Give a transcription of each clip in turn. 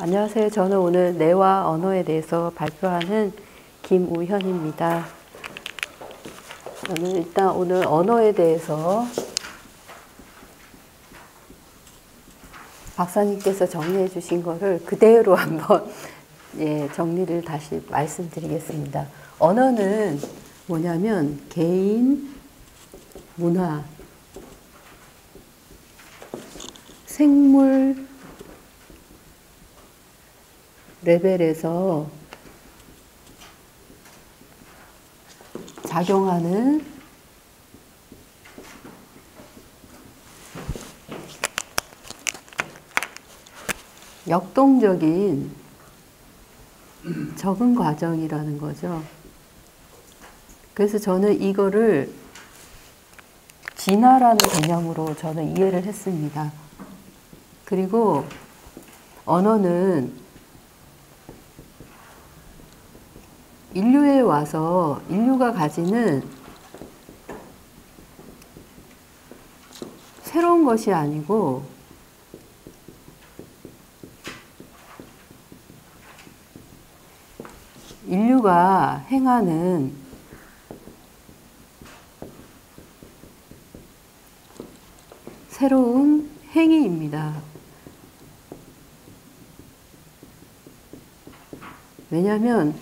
안녕하세요. 저는 오늘 뇌와 언어에 대해서 발표하는 김우현입니다. 저는 일단 오늘 언어에 대해서 박사님께서 정리해 주신 거를 그대로 한번 정리를 다시 말씀드리겠습니다. 언어는 뭐냐면 개인, 문화, 생물 레벨에서 작용하는 역동적인 적응 과정이라는 거죠. 그래서 저는 이거를 진화라는 개념으로 저는 이해를 했습니다. 그리고 언어는 인류에 와서 인류가 가지는 새로운 것이 아니고 인류가 행하는 새로운 행위입니다. 왜냐하면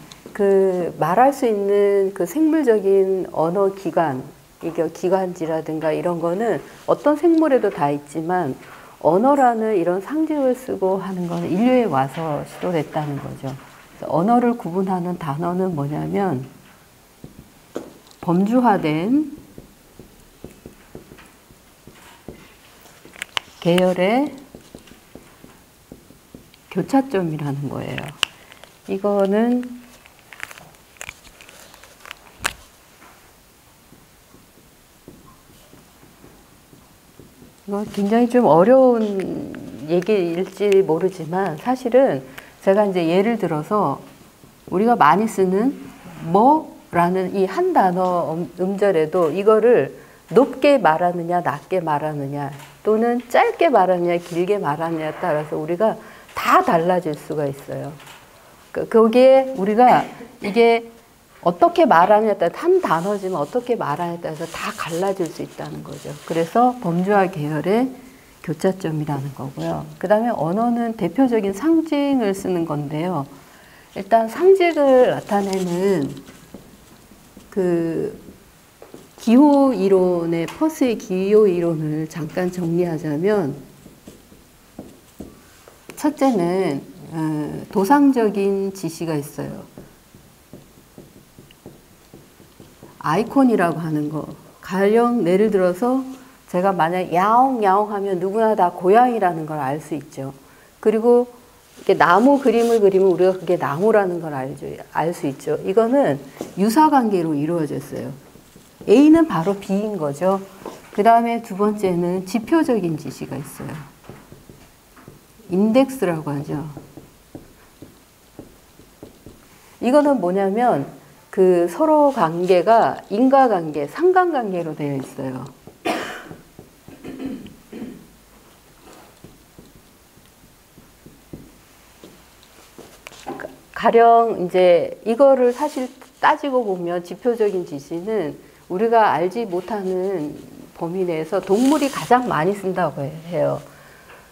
말할 수 있는 그 생물적인 언어 기관, 이게 기관지라든가 이런 거는 어떤 생물에도 다 있지만 언어라는 이런 상징을 쓰고 하는 거는 인류에 와서 시도했다는 거죠. 그래서 언어를 구분하는 단어는 뭐냐면 범주화된 계열의 교차점이라는 거예요. 이거는 이거 굉장히 좀 어려운 얘기일지 모르지만 사실은 제가 이제 예를 들어서 우리가 많이 쓰는 뭐라는 이 한 단어 음절에도 이거를 높게 말하느냐 낮게 말하느냐 또는 짧게 말하느냐 길게 말하느냐에 따라서 우리가 다 달라질 수가 있어요. 거기에 우리가 이게 어떻게 말하느냐에 따라 한 단어지만 어떻게 말하느냐에 따라서 다 갈라질 수 있다는 거죠. 그래서 범주화 계열의 교차점이라는 거고요. 그 다음에 언어는 대표적인 상징을 쓰는 건데요. 일단 상징을 나타내는 그 기호 이론의 퍼스의 기호 이론을 잠깐 정리하자면 첫째는 도상적인 지시가 있어요. 아이콘이라고 하는 거. 가령 예를 들어서 제가 만약 야옹 야옹 하면 누구나 다 고양이라는 걸 알 수 있죠. 그리고 이렇게 나무 그림을 그리면 우리가 그게 나무라는 걸 알 수 있죠. 이거는 유사관계로 이루어졌어요. A는 바로 B인 거죠. 그 다음에 두 번째는 지표적인 지시가 있어요. 인덱스라고 하죠. 이거는 뭐냐면 그 서로 관계가 인과관계, 상관관계로 되어 있어요. 가령 이제 이거를 사실 따지고 보면 지표적인 지시는 우리가 알지 못하는 범위 내에서 동물이 가장 많이 쓴다고 해요.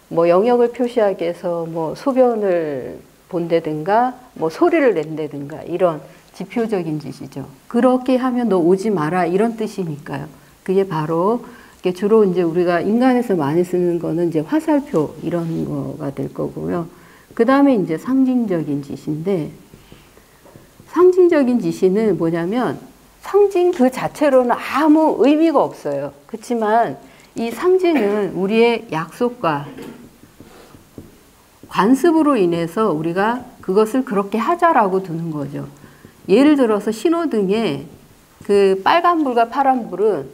뭐 영역을 표시하기 위해서 뭐 소변을 본다든가 뭐 소리를 낸다든가 이런 지표적인 지시죠. 그렇게 하면 너 오지 마라 이런 뜻이니까요. 그게 바로 주로 이제 우리가 인간에서 많이 쓰는 거는 이제 화살표 이런 거가 될 거고요. 그 다음에 이제 상징적인 지시인데 상징적인 지시는 뭐냐면 상징 그 자체로는 아무 의미가 없어요. 그렇지만 이 상징은 우리의 약속과 관습으로 인해서 우리가 그것을 그렇게 하자라고 두는 거죠. 예를 들어서 신호등에 그 빨간불과 파란불은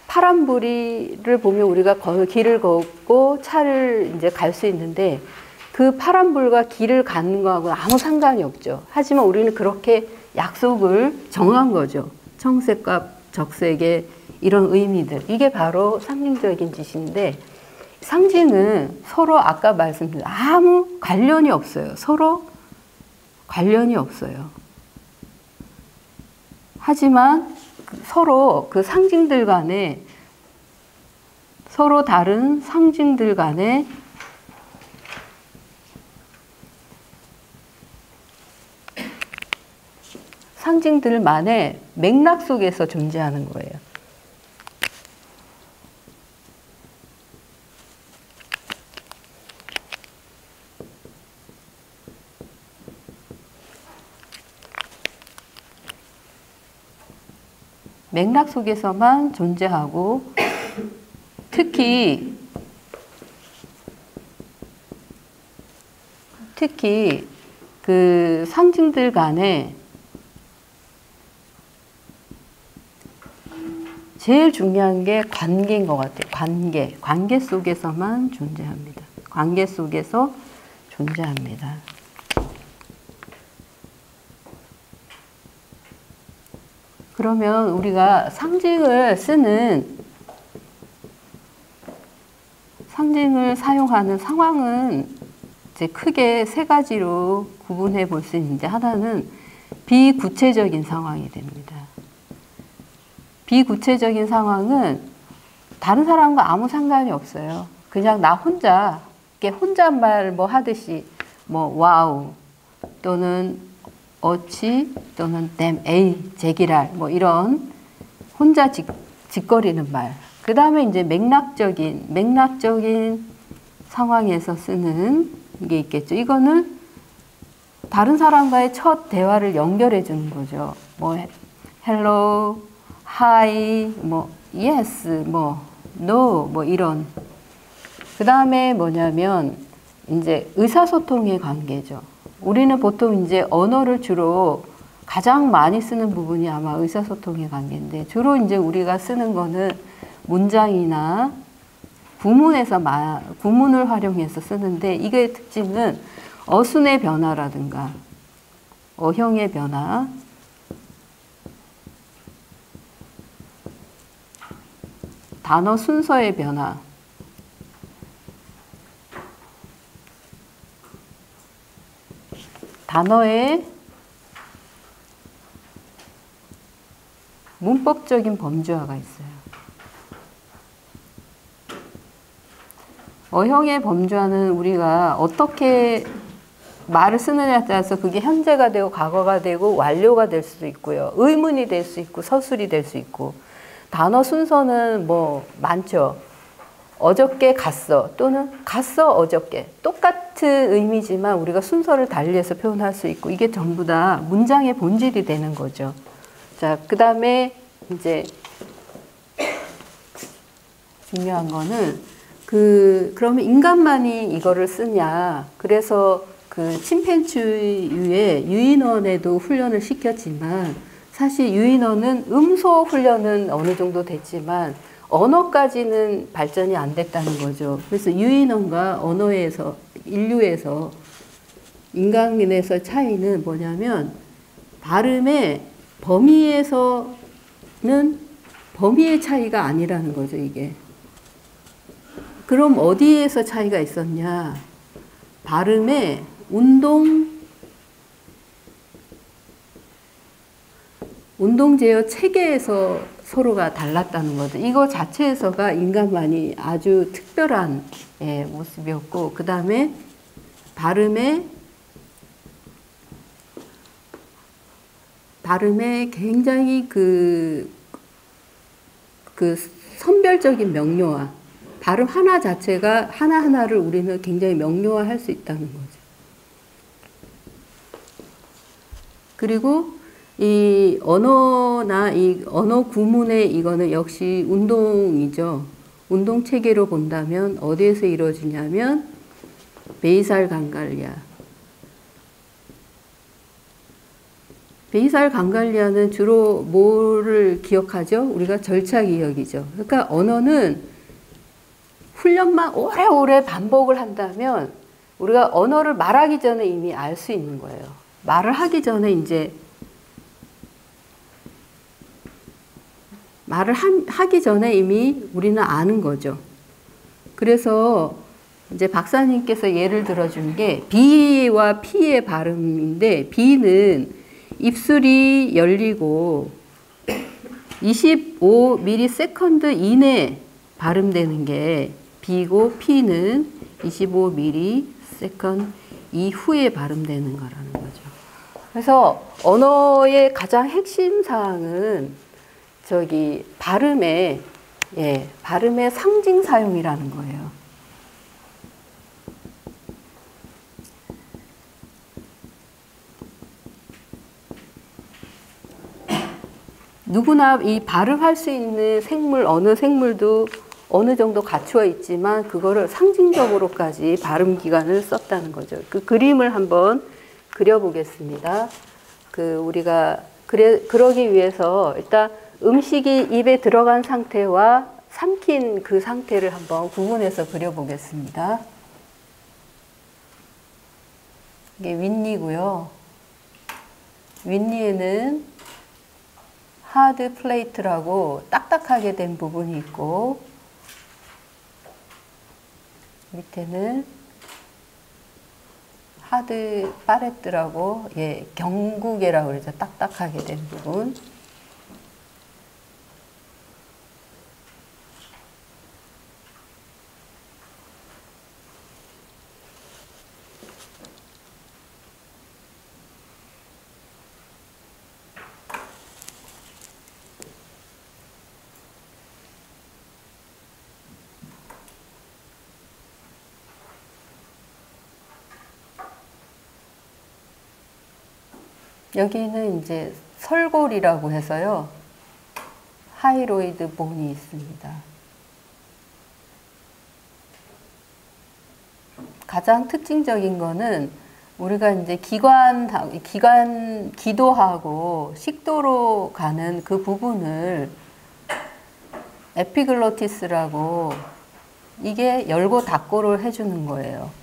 파란불을 보면 우리가 길을 걷고 차를 이제 갈 수 있는데 그 파란불과 길을 가는 거하고 아무 상관이 없죠. 하지만 우리는 그렇게 약속을 정한 거죠. 청색과 적색의 이런 의미들. 이게 바로 상징적인 짓인데 상징은 서로 아까 말씀드린 아무 관련이 없어요. 서로 관련이 없어요. 하지만 서로 그 상징들 간에 서로 다른 상징들 간에 상징들만의 맥락 속에서 존재하는 거예요. 맥락 속에서만 존재하고 특히 그 상징들 간에 제일 중요한 게 관계인 것 같아요. 관계 속에서만 존재합니다. 관계 속에서 존재합니다. 그러면 우리가 상징을 사용하는 상황은 이제 크게 세 가지로 구분해 볼 수 있는데, 하나는 비구체적인 상황이 됩니다. 비구체적인 상황은 다른 사람과 아무 상관이 없어요. 그냥 나 혼자, 이렇게 혼잣말 뭐 하듯이, 뭐, 와우, 또는 어치, 또는 댐, 에이, 제기랄, 뭐 이런 혼자 짓거리는 말. 그 다음에 이제 맥락적인 상황에서 쓰는 게 있겠죠. 이거는 다른 사람과의 첫 대화를 연결해 주는 거죠. 뭐, hello, hi, 뭐, yes, 뭐, no, 뭐, 이런. 그 다음에 뭐냐면, 이제 의사소통의 관계죠. 우리는 보통 이제 언어를 주로 가장 많이 쓰는 부분이 아마 의사소통의 관계인데, 주로 이제 우리가 쓰는 거는 문장이나 구문을 활용해서 쓰는데, 이게 특징은 어순의 변화라든가, 어형의 변화, 단어 순서의 변화, 단어의 문법적인 범주화가 있어요. 어형의 범주화는 우리가 어떻게 말을 쓰느냐에 따라서 그게 현재가 되고 과거가 되고 완료가 될 수도 있고요. 의문이 될 수 있고 서술이 될 수 있고. 단어 순서는 뭐 많죠. 어저께 갔어, 또는 갔어 어저께. 똑같은 의미지만 우리가 순서를 달리해서 표현할 수 있고, 이게 전부 다 문장의 본질이 되는 거죠. 자, 그 다음에 이제 중요한 거는 그러면 인간만이 이거를 쓰냐. 그래서 그 침팬지의 유인원에도 훈련을 시켰지만, 사실 유인원은 음소 훈련은 어느 정도 됐지만 언어까지는 발전이 안 됐다는 거죠. 그래서 유인원과 언어에서, 인류에서, 인간에서 차이는 뭐냐면, 발음의 범위에서는 범위의 차이가 아니라는 거죠, 이게. 그럼 어디에서 차이가 있었냐? 발음의 운동 제어 체계에서 서로가 달랐다는 거죠. 이거 자체에서가 인간만이 아주 특별한 모습이었고, 그 다음에 발음의 굉장히 그 선별적인 명료화, 발음 하나 자체가 하나하나를 우리는 굉장히 명료화할 수 있다는 거죠. 그리고 이 언어나 이 언어 구문의 이거는 역시 운동이죠. 운동 체계로 본다면 어디에서 이루어지냐면 베이살 강갈리아. 베이살 강갈리아는 주로 뭐를 기억하죠? 우리가 절차 기억이죠. 그러니까 언어는 훈련만 오래오래 반복을 한다면 우리가 언어를 말하기 전에 이미 알 수 있는 거예요. 말을 하기 전에 이제 말을 하기 전에 이미 우리는 아는 거죠. 그래서 이제 박사님께서 예를 들어준 게 B와 P의 발음인데 B는 입술이 열리고 25ms 이내 발음되는 게 B고 P는 25ms 이후에 발음되는 거라는 거죠. 그래서 언어의 가장 핵심 사항은 저기 발음의 상징 사용이라는 거예요. 누구나 이 발음할 수 있는 생물, 어느 생물도 어느 정도 갖추어 있지만 그거를 상징적으로까지 발음 기관을 썼다는 거죠. 그 그림을 한번 그려보겠습니다. 우리가 그러기 위해서 일단 음식이 입에 들어간 상태와 삼킨 그 상태를 한번 구분해서 그려보겠습니다. 이게 윗니고요. 윗니에는 하드 플레이트라고 딱딱하게 된 부분이 있고, 밑에는 하드 파레트라고, 경구개라고 그러죠. 딱딱하게 된 부분. 여기는 이제 설골이라고 해서요. 하이로이드 본이 있습니다. 가장 특징적인 거는 우리가 이제 기도하고 식도로 가는 그 부분을 에피글로티스라고, 이게 열고 닫고를 해주는 거예요.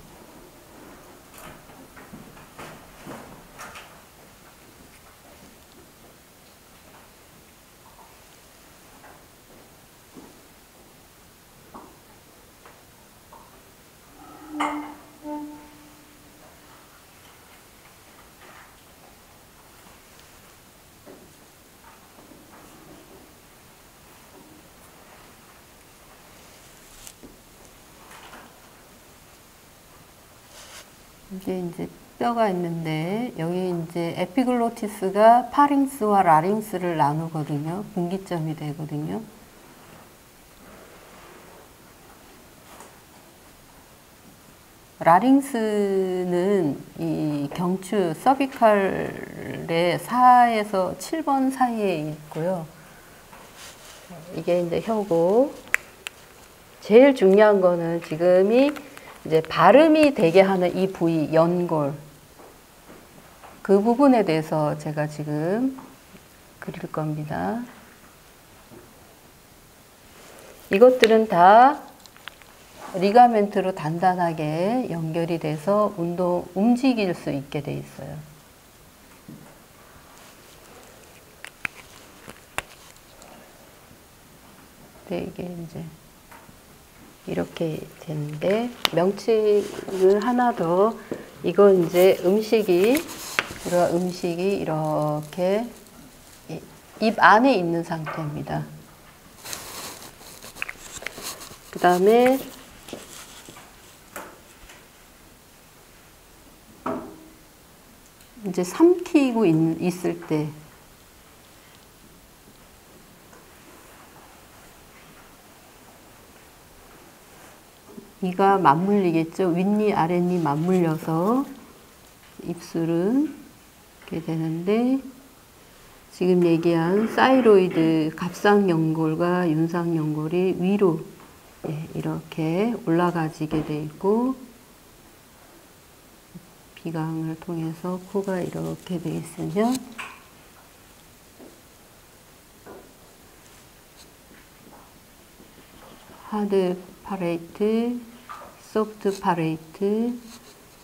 이게 이제 뼈가 있는데, 여기 이제 에피글로티스가 파링스와 라링스를 나누거든요. 분기점이 되거든요. 라링스는 이 경추, 서비칼의 4에서 7번 사이에 있고요. 이게 이제 혀고, 제일 중요한 거는 지금이 이제 발음이 되게 하는 이 부위, 연골. 그 부분에 대해서 제가 지금 그릴 겁니다. 이것들은 다 리가멘트로 단단하게 연결이 돼서 움직일 수 있게 돼 있어요. 네, 이게 이제 이렇게 되는데, 명칭을 하나 더, 이건 이제 음식이 이렇게 입 안에 있는 상태입니다. 그 다음에 이제 삼키고 있을 때, 이가 맞물리겠죠. 윗니, 아랫니 맞물려서 입술은 이렇게 되는데, 지금 얘기한 사이로이드, 갑상연골과 윤상연골이 위로 이렇게 올라가지게 돼 있고, 비강을 통해서 코가 이렇게 돼 있으면, 하드 파레이트, 소프트 파레이트,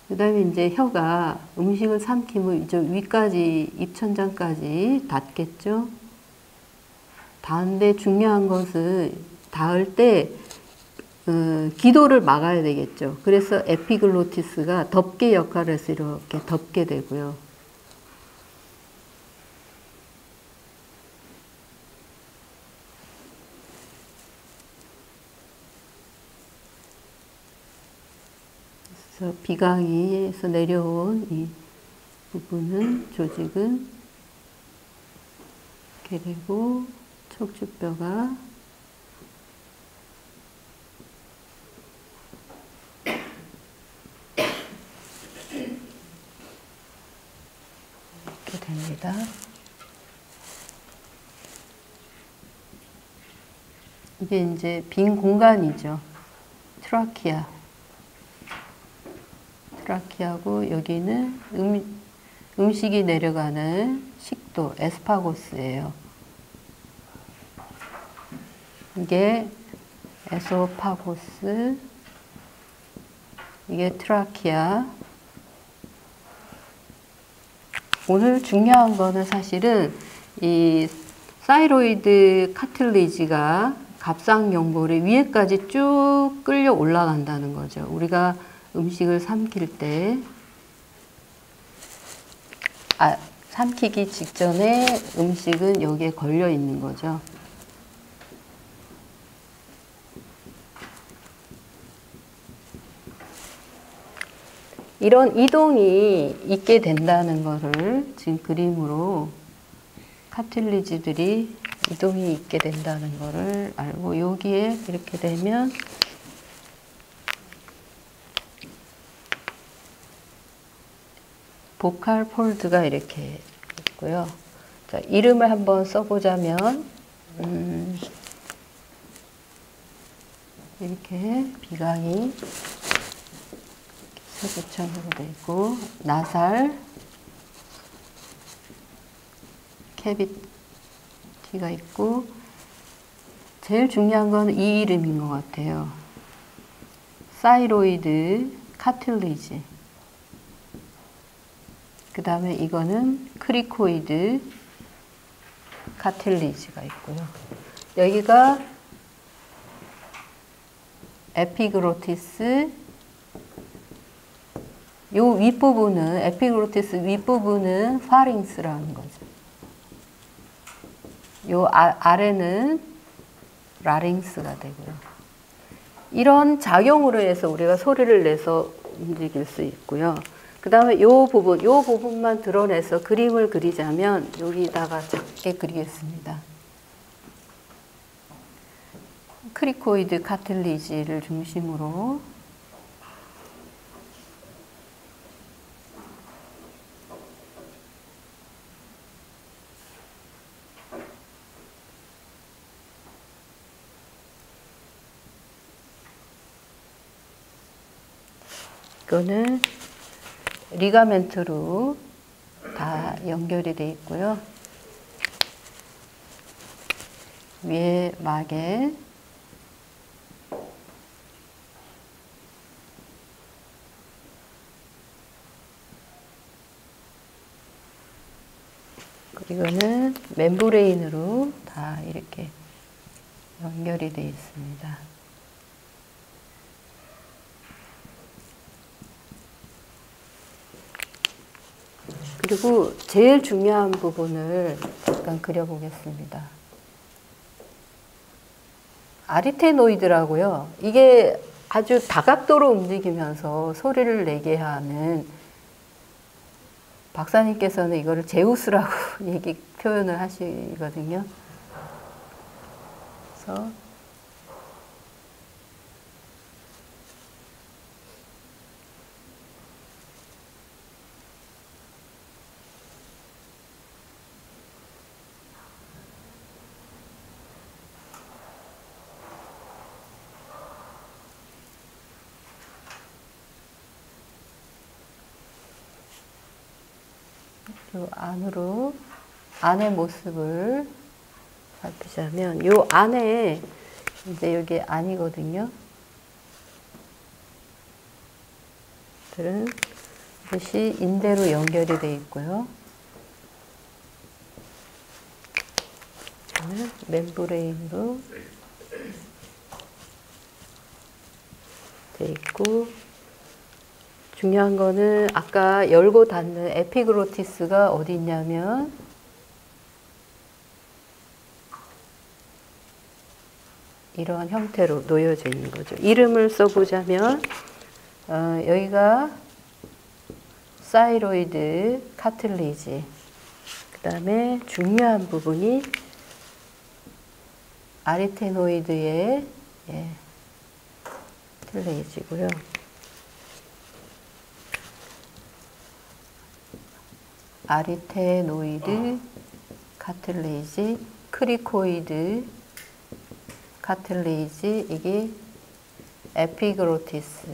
그 다음에 이제 혀가 음식을 삼키면 저 위까지, 입천장까지 닿겠죠. 닿는데 중요한 것은 닿을 때 기도를 막아야 되겠죠. 그래서 에피글로티스가 덮개 역할을 해서 이렇게 덮게 되고요. 그래서 비강에서 내려온 이 부분은 조직은 이렇게 되고 척추뼈가 이렇게 됩니다. 이게 이제 빈 공간이죠. 트라키아고 여기는 음식이 내려가는 식도, 에스파고스예요. 이게 에소파고스, 이게 트라키아. 오늘 중요한 거는 사실은 이 사이로이드 카틸리지가 갑상연골의 위에까지 쭉 끌려 올라간다는 거죠. 우리가 음식을 삼킬 때, 삼키기 직전에 음식은 여기에 걸려 있는 거죠. 이런 이동이 있게 된다는 것을 지금 그림으로 카틸리지들이 이동이 있게 된다는 것을 알고, 여기에 이렇게 되면 보칼 폴드가 이렇게 있고요. 자, 이름을 한번 써보자면 이렇게 비강이 세부천으로 되어 있고, 나살 캐비티가 있고, 제일 중요한 건 이 이름인 것 같아요. 사이로이드 카틸리지. 그 다음에 이거는 크리코이드 카틸리지가 있고요. 여기가 에피그로티스, 요 윗부분은, 에피그로티스 윗부분은 파링스라는 거죠. 요 아래는 라링스가 되고요. 이런 작용으로 해서 우리가 소리를 내서 움직일 수 있고요. 그 다음에 요 부분만 드러내서 그림을 그리자면 여기다가 작게 그리겠습니다. 크리코이드 카틸리지를 중심으로 이거는 리가멘트로 다 연결이 되어 있고요. 위에 막에 이거는 멤브레인으로 다 이렇게 연결이 되어 있습니다. 그리고 제일 중요한 부분을 잠깐 그려보겠습니다. 아리테노이드라고요. 이게 아주 다각도로 움직이면서 소리를 내게 하는, 박사님께서는 이거를 제우스라고 표현을 하시거든요. 그래서 요 안의 모습을 살피자면, 요 안에 이제 여기 안이거든요. 들은 이것이 인대로 연결이 되어 있고요. 멤브레인으로 돼 있고, 중요한 거는 아까 열고 닫는 에피그로티스가 어디 있냐면 이러한 형태로 놓여져 있는 거죠. 이름을 써보자면 여기가 사이로이드 카틸리지, 그 다음에 중요한 부분이 아리테노이드의 카틸리지고요. 아리테노이드 카틸리지, 크리코이드 카틸리지, 이게 에피그로티스.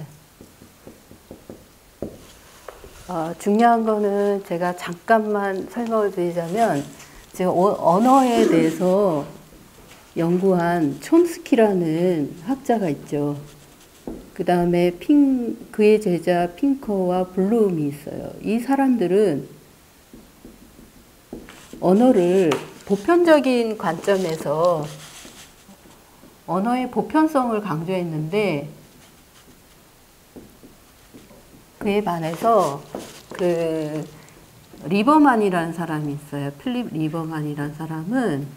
중요한 거는 제가 잠깐만 설명을 드리자면, 제가 언어에 대해서 연구한 촘스키라는 학자가 있죠. 그 다음에 그의 제자 핑커와 블룸이 있어요. 이 사람들은 언어를 보편적인 관점에서 언어의 보편성을 강조했는데, 그에 반해서 그 리버만이라는 사람이 있어요. 필립 리버만이라는 사람은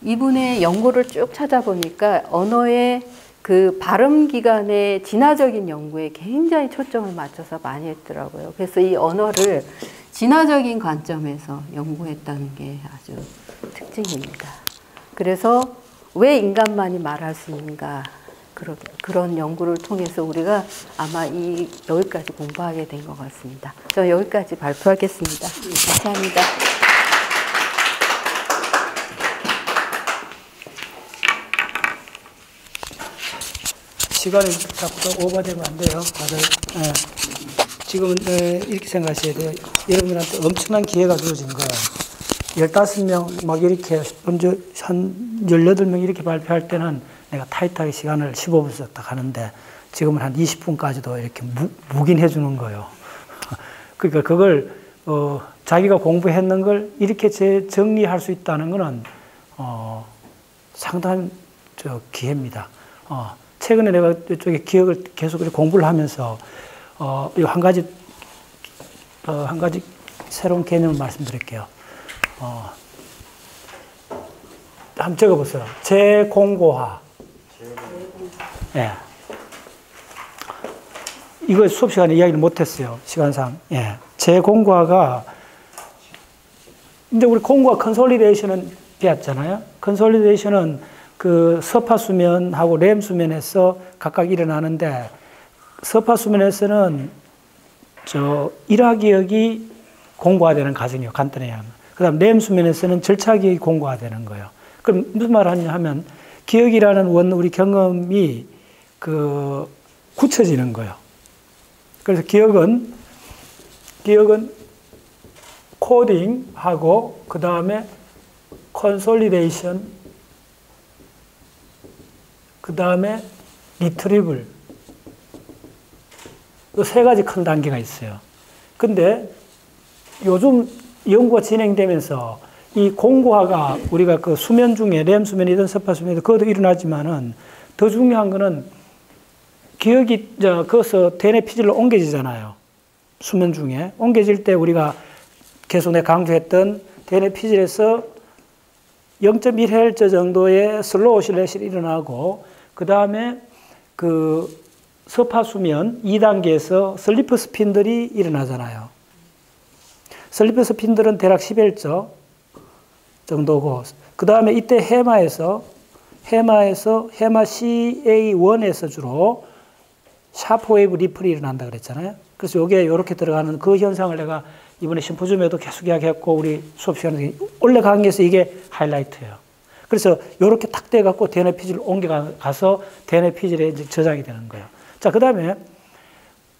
이분의 연구를 쭉 찾아보니까 언어의 그 발음 기관의 진화적인 연구에 굉장히 초점을 맞춰서 많이 했더라고요. 그래서 이 언어를 진화적인 관점에서 연구했다는 게 아주 특징입니다. 그래서 왜 인간만이 말할 수 있는가, 그런 연구를 통해서 우리가 아마 여기까지 공부하게 된 것 같습니다. 저 여기까지 발표하겠습니다. 감사합니다. 시간이 자꾸 오버되면 안 돼요, 다들. 지금은 이렇게 생각하셔야 돼요. 여러분한테 엄청난 기회가 주어진 거예요. 15명 막 이렇게 먼저 한 18명 이렇게 발표할 때는 내가 타이트하게 시간을 15분 썼다 하는데, 지금은 한 20분까지도 이렇게 묵인해 주는 거예요. 그러니까 그걸 자기가 공부했는 걸 이렇게 정리할 수 있다는 것은 상당한 기회입니다. 최근에 내가 이쪽에 기억을 계속 공부를 하면서 한 가지 새로운 개념을 말씀드릴게요. 한번 적어보세요. 재공고화. 예. 이거 수업 시간에 이야기를 못했어요. 시간상. 예. 재공고화가, 근데 우리 공고화 컨솔리데이션은 배웠잖아요. 컨솔리데이션은 그 서파 수면하고 램 수면에서 각각 일어나는데, 서파 수면에서는 일하기억이 공고화되는 과정이에요. 간단히 하면. 그 다음 램 수면에서는 절차기억이 공고화되는 거예요. 그럼 무슨 말을 하냐 하면, 기억이라는 우리 경험이 굳혀지는 거예요. 그래서 기억은 코딩하고 그 다음에 컨솔리데이션, 그 다음에 리트리블, 이 세 가지 큰 단계가 있어요. 근데 요즘 연구가 진행되면서 이 공고화가 우리가 그 수면 중에 렘 수면이든 서파 수면이든 그것도 일어나지만은, 더 중요한 거는 기억이 거기서 대뇌 피질로 옮겨지잖아요. 수면 중에 옮겨질 때 우리가 계속 내가 강조했던 대뇌 피질에서 0.1Hz 정도의 슬로우 오실레이션이 일어나고, 그 다음에 그 서파 수면 2단계에서 슬리프 스핀들이 일어나잖아요. 슬리프 스핀들은 대략 10Hz 정도고, 그 다음에 이때 해마 CA1에서 주로 샤프 웨이브 리플이 일어난다 그랬잖아요. 그래서 이게 이렇게 들어가는 그 현상을 내가 이번에 심포지움에도 계속 이야기했고, 우리 수업 시간에 원래 강의에서 이게 하이라이트예요. 그래서 이렇게 탁 돼갖고 대뇌 피질을 옮겨가서 대뇌 피질에 이제 저장이 되는 거예요. 자, 그 다음에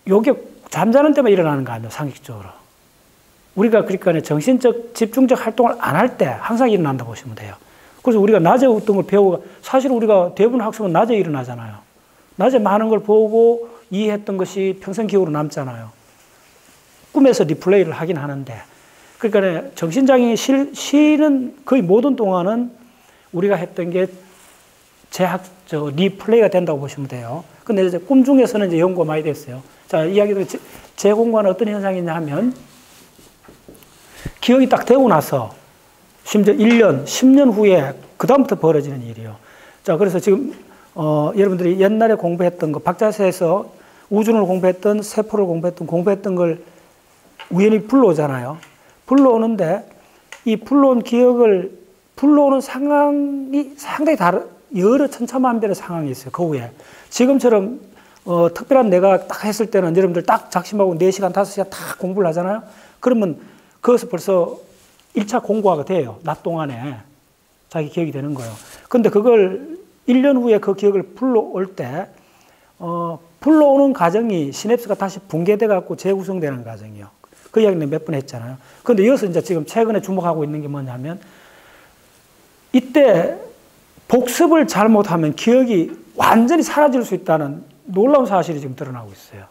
이게 잠자는 때만 일어나는 거 아니에요, 상식적으로. 우리가 그러니까 정신적, 집중적 활동을 안 할 때 항상 일어난다고 보시면 돼요. 그래서 우리가 낮에 어떤 걸 배우고, 사실 우리가 대부분 학습은 낮에 일어나잖아요. 낮에 많은 걸 보고 이해했던 것이 평생 기억으로 남잖아요. 꿈에서 리플레이를 하긴 하는데, 그러니까 정신장애인 쉬는 거의 모든 동안은 우리가 했던 게 리플레이가 된다고 보시면 돼요. 근데 이제 꿈 중에서는 이제 연구가 많이 됐어요. 자, 이야기도 재공과는 어떤 현상이냐 하면, 기억이 딱 되고 나서, 심지어 1년, 10년 후에, 그다음부터 벌어지는 일이에요. 자, 그래서 지금, 여러분들이 옛날에 공부했던 거, 박자세에서 우주론을 공부했던, 세포를 공부했던 걸 우연히 불러오잖아요. 불러오는데, 이 불러온 기억을, 불러오는 상황이 상당히 여러 천차만별의 상황이 있어요. 그 후에. 지금처럼, 특별한 내가 딱 했을 때는 여러분들 딱 작심하고 4시간, 5시간 다 공부를 하잖아요. 그러면 그것을 벌써 1차 공부가 돼요. 낮 동안에. 자기 기억이 되는 거예요. 근데 그걸 1년 후에 그 기억을 불러올 때, 불러오는 과정이 시냅스가 다시 붕괴돼 갖고 재구성되는 과정이에요. 그 이야기는 몇 번 했잖아요. 근데 이어서 이제 지금 최근에 주목하고 있는 게 뭐냐면, 이때 복습을 잘못하면 기억이 완전히 사라질 수 있다는 놀라운 사실이 지금 드러나고 있어요.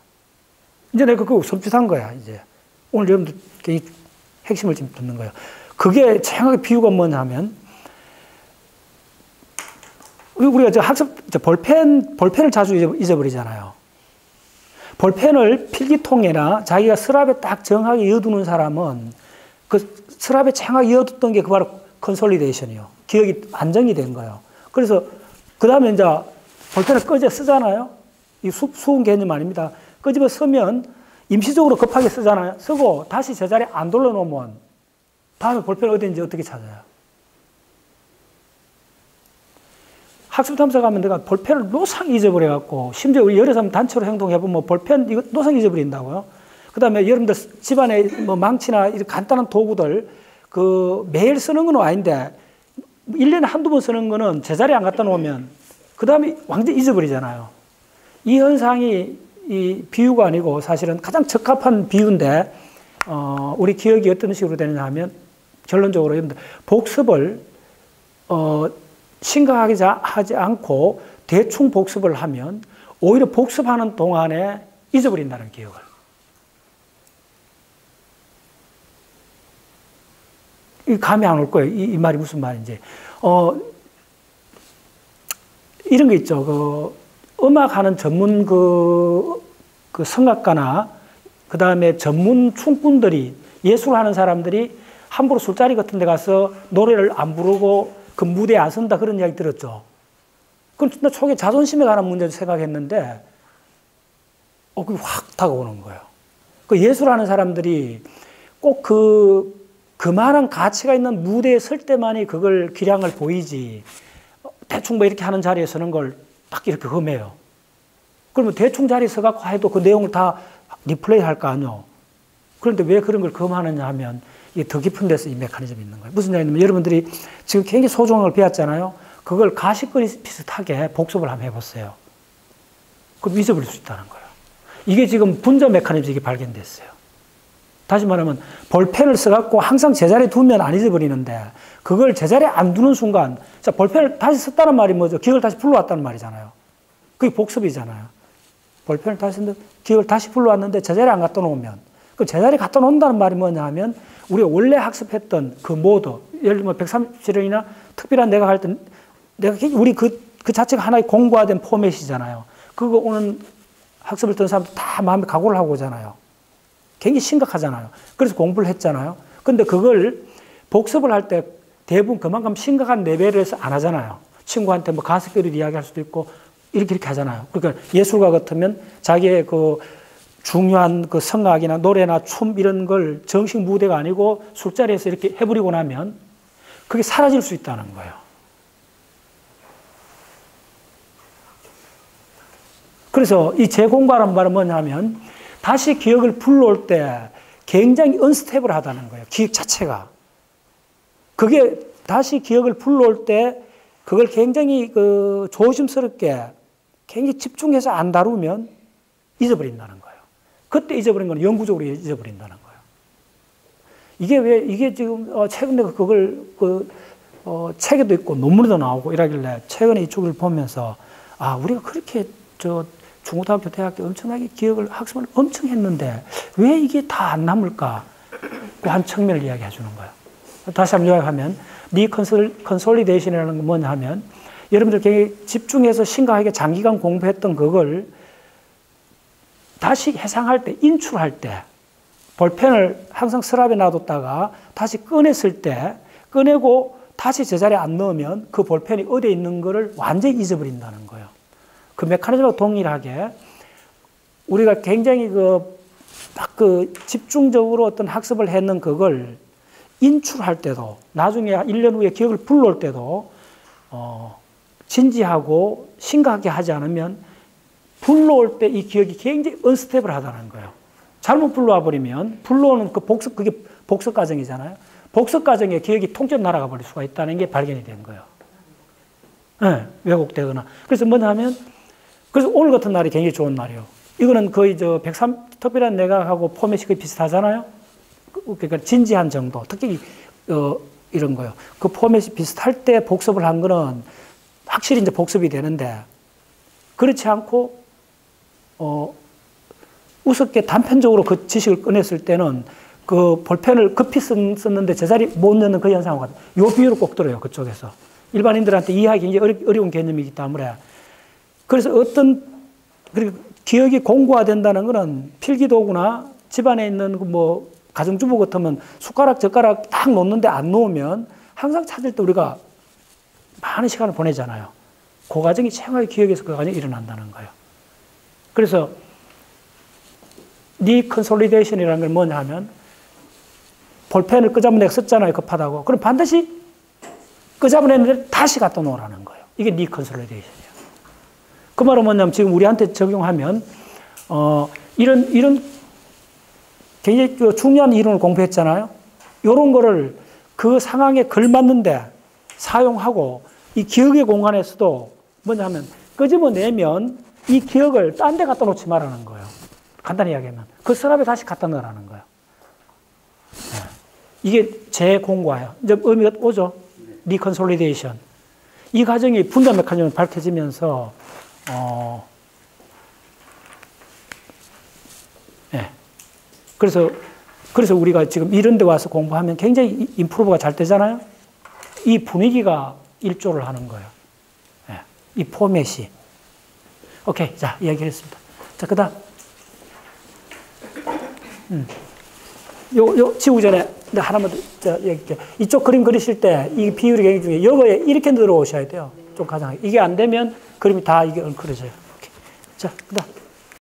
이제 내가 그거 섬찟한 거야, 이제. 오늘 여러분들 굉장히 핵심을 지금 듣는 거예요. 그게 정확하게 비유가 뭐냐면, 우리가 저 학습, 볼펜을 자주 잊어버리잖아요. 볼펜을 필기통에나 자기가 서랍에 딱 정확하게 이어두는 사람은 그 서랍에 정확하게 이어뒀던 게 그 바로 컨솔리데이션이요. 기억이 안정이 된 거예요. 그래서 그 다음에 이제 볼펜을 끄집어 쓰잖아요. 이 수은 개념 아닙니다. 끄집어 쓰면 임시적으로 급하게 쓰잖아요. 쓰고 다시 제자리에 안 돌려놓으면 다음에 볼펜 어디인지 어떻게 찾아요? 학습 탐사 가면 내가 볼펜을 노상 잊어버려갖고, 심지어 우리 여러 사람 단체로 행동해보면 볼펜 이거 노상 잊어버린다고요. 그 다음에 여러분들 집안에 뭐 망치나 이런 간단한 도구들, 매일 쓰는 건 아닌데, 1년에 한두 번 쓰는 거는 제자리에 안 갖다 놓으면, 그 다음에 완전히 잊어버리잖아요. 이 현상이 이 비유가 아니고 사실은 가장 적합한 비유인데, 우리 기억이 어떤 식으로 되느냐 하면, 결론적으로 여러분들, 복습을, 심각하게 하지 않고 대충 복습을 하면 오히려 복습하는 동안에 잊어버린다는 기억을. 이 감이 안 올 거예요. 이 말이 무슨 말인지. 이런 게 있죠. 음악하는 전문 성악가나 그 다음에 전문 춤꾼들이, 예술하는 사람들이 함부로 술자리 같은 데 가서 노래를 안 부르고 그 무대에 안 선다, 그런 이야기 들었죠. 그럼 나 초기에 자존심에 관한 문제도 생각했는데, 그게 확 다가오는 거예요. 그 예술하는 사람들이 꼭 그만한 가치가 있는 무대에 설 때만이 그걸 기량을 보이지, 대충 뭐 이렇게 하는 자리에 서는 걸 딱 이렇게 험해요. 그러면 대충 자리에 서갖고 해도 그 내용을 다 리플레이 할 거 아니요. 그런데 왜 그런 걸 검하느냐 하면, 이게 더 깊은 데서 이 메커니즘이 있는 거예요. 무슨 얘기냐면, 여러분들이 지금 굉장히 소중한 걸 배웠잖아요. 그걸 가십거리 비슷하게 복습을 한번 해보세요. 그럼 잊어버릴 수 있다는 거예요. 이게 지금 분자 메커니즘이 발견됐어요. 다시 말하면, 볼펜을 써갖고 항상 제자리에 두면 안 잊어버리는데, 그걸 제자리에 안 두는 순간, 자, 볼펜을 다시 썼다는 말이 뭐죠? 기억을 다시 불러왔다는 말이잖아요. 그게 복습이잖아요. 볼펜을 다시 썼는데, 기억을 다시 불러왔는데, 제자리에 안 갖다 놓으면, 그 제자리에 갖다 놓는다는 말이 뭐냐 하면, 우리가 원래 학습했던 그 모드, 예를 들면 137원이나 특별한 내가 할 때, 우리 그 자체가 하나의 공고화된 포맷이잖아요. 그거 오는 학습을 했던 사람들 다 마음에 각오를 하고 오잖아요. 굉장히 심각하잖아요. 그래서 공부를 했잖아요. 근데 그걸 복습을 할 때 대부분 그만큼 심각한 레벨에서 안 하잖아요. 친구한테 뭐 가습기를 이야기할 수도 있고, 이렇게 하잖아요. 그러니까 예술가 같으면 자기의 중요한 성악이나 노래나 춤 이런 걸 정식 무대가 아니고 술자리에서 이렇게 해버리고 나면 그게 사라질 수 있다는 거예요. 그래서 이 재공부라는 말은 뭐냐면, 다시 기억을 불러올 때 굉장히 언스테이블하다는 거예요. 기억 자체가. 그게 다시 기억을 불러올 때 그걸 굉장히 조심스럽게 굉장히 집중해서 안 다루면 잊어버린다는 거예요. 그때 잊어버린 건 영구적으로 잊어버린다는 거예요. 이게 지금 최근에 그걸 책에도 있고 논문에도 나오고 이러길래 최근에 이쪽을 보면서, 우리가 그렇게 중고등학교, 대학교 엄청나게 기억을, 학습을 엄청 했는데 왜 이게 다 안 남을까? 그 한 측면을 이야기해 주는 거예요. 다시 한번 요약하면, 리컨솔리데이션이라는 건 뭐냐 하면, 여러분들 굉장히 집중해서 심각하게 장기간 공부했던 그걸 다시 해상할 때, 인출할 때, 볼펜을 항상 서랍에 놔뒀다가 다시 꺼냈을 때, 꺼내고 다시 제자리에 안 넣으면 그 볼펜이 어디에 있는 거를 완전히 잊어버린다는 거예요. 그 메커니즘과 동일하게 우리가 굉장히 집중적으로 어떤 학습을 했는 그걸 인출할 때도, 나중에 1년 후에 기억을 불러올 때도, 진지하고 심각하게 하지 않으면 불러올 때 이 기억이 굉장히 언스테이블하다는 거예요. 잘못 불러와 버리면 불러오는 그게 복습 과정이잖아요. 복습 과정에 기억이 통째로 날아가 버릴 수가 있다는 게 발견이 된 거예요. 네, 왜곡되거나. 그래서 뭐냐 하면, 그래서 오늘 같은 날이 굉장히 좋은 날이에요. 이거는 거의 특별한 내각하고 포맷이 거의 비슷하잖아요. 그러니까 진지한 정도, 특히 이런 거요. 그 포맷이 비슷할 때 복습을 한 거는 확실히 이제 복습이 되는데, 그렇지 않고 우습게 단편적으로 그 지식을 꺼냈을 때는 그 볼펜을 급히 썼는데 제자리 못 넣는 그 현상과 같아요. 요 비유를 꼭 들어요, 그쪽에서. 일반인들한테 이해하기 굉장히 어려운 개념이기 때문에. 그래서 그리고 기억이 공고화된다는 거는 필기도구나 집안에 있는 가정주부 같으면 숟가락, 젓가락 딱 놓는데 안 놓으면 항상 찾을 때 우리가 많은 시간을 보내잖아요. 그 과정이 생활의 기억에서 그 과정이 일어난다는 거예요. 그래서 리컨솔리데이션이라는 건 뭐냐 하면 볼펜을 끄잡아내고 썼잖아요. 급하다고. 그럼 반드시 끄잡아내는데 다시 갖다 놓으라는 거예요. 이게 리컨솔리데이션이에요. 그 말은 뭐냐면 지금 우리한테 적용하면 이런 굉장히 중요한 이론을 공부했잖아요. 이런 거를 그 상황에 걸맞는데 사용하고 이 기억의 공간에서도 뭐냐 하면 끄집어내면 이 기억을 딴 데 갖다 놓지 말라는 거예요. 간단히 이야기하면. 그 서랍에 다시 갖다 넣으라는 거예요. 네. 이게 재공고화예요. 이제 의미가 오죠. 리컨솔리데이션. 이 과정이 분자 메커니즘이 밝혀지면서 네. 그래서 우리가 지금 이런 데 와서 공부하면 굉장히 임프루브가 잘 되잖아요. 이 분위기가 일조를 하는 거예요. 네. 이 포맷이. 오케이. 자, 이야기를 했습니다. 자, 그 다음. 지우기 전에 하나만 더 얘기할게요. 이쪽 그림 그리실 때 이 비율이 굉장히 중요해요. 여기에 이렇게 들어오셔야 돼요. 좀 가장. 이게 안 되면 그림이 다 이게 엉클어져요. 오케이. 자, 그 다음.